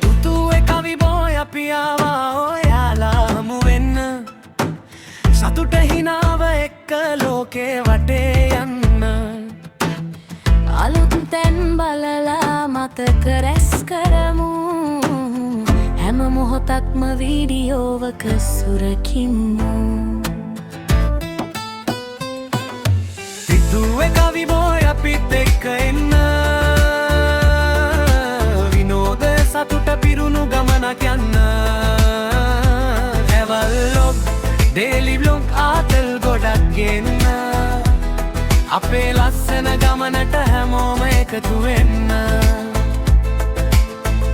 තුතුවේ කවි බෝය අපි ආවා ඔයාලා හමු වෙන්න සතුට හිනාව එක්ක ලෝකේ වටේ යන්න අලුත් තැන් බලලා මතක රැස් කරමු හැම මොහොතක්ම වීඩියෝවක සුරකිමු තුතුවේ කවි බෝය අපිත් එක්ක එන්න විනෝදය සතුට පිරුණු ගමනක් යන්න හැවල් ලොග් ඩේලි බ්ලොග් ආතල් ගොඩක් ගෙන්න අපේ ලස්සන ගමනට හැමෝම එකතු වෙන්න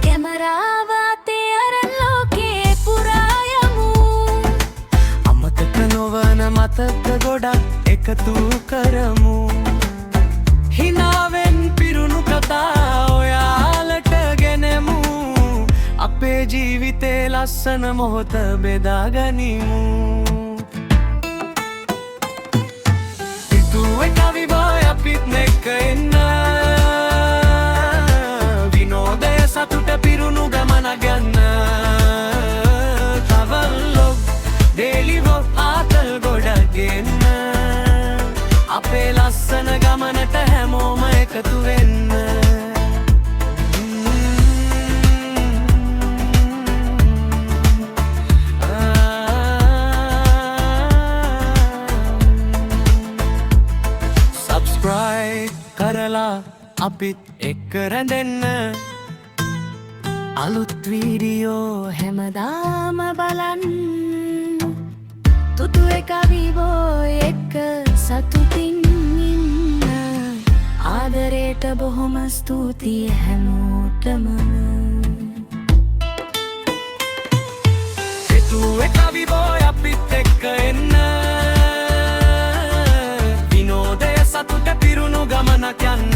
කැමරාව අතේ අරන් ලෝකේ පුරා යමු අමතක නොවන මතක ගොඩක් එකතු කරමු හිනාවෙන් පිරුණු කතා ඔයාලට ගෙනෙමු අපේ ජීවිතේ ලස්සන මොහොත බෙදාගනිමු තුතුවේ කවි බෝය අපිත් එක්ක එන්න විනෝදය සතුට පිරුණු ගමනක් යන්න තවල් ලොග් ඩේලි බ්ලොග් ආතල් ගොඩක් ගෙන්න අපේ ලස්සන ගමනට හැමෝම එකතු වෙන්න සබ්ස්ක්‍රයිබ් කරලා අපිත් එක්ක රැඳෙන්න අලුත් වීඩියෝ හැමදාම බලන්න තුතුවේ කවි බෝය එක්ක සතුටින් ඉන්න ආදරයට බොහොම ස්තුතියි හැමෝටම තුතුවේ කවි බෝය අපිත් එක්ක එන්න විනෝදය සතුට පිරුණු ගමනක් යන්න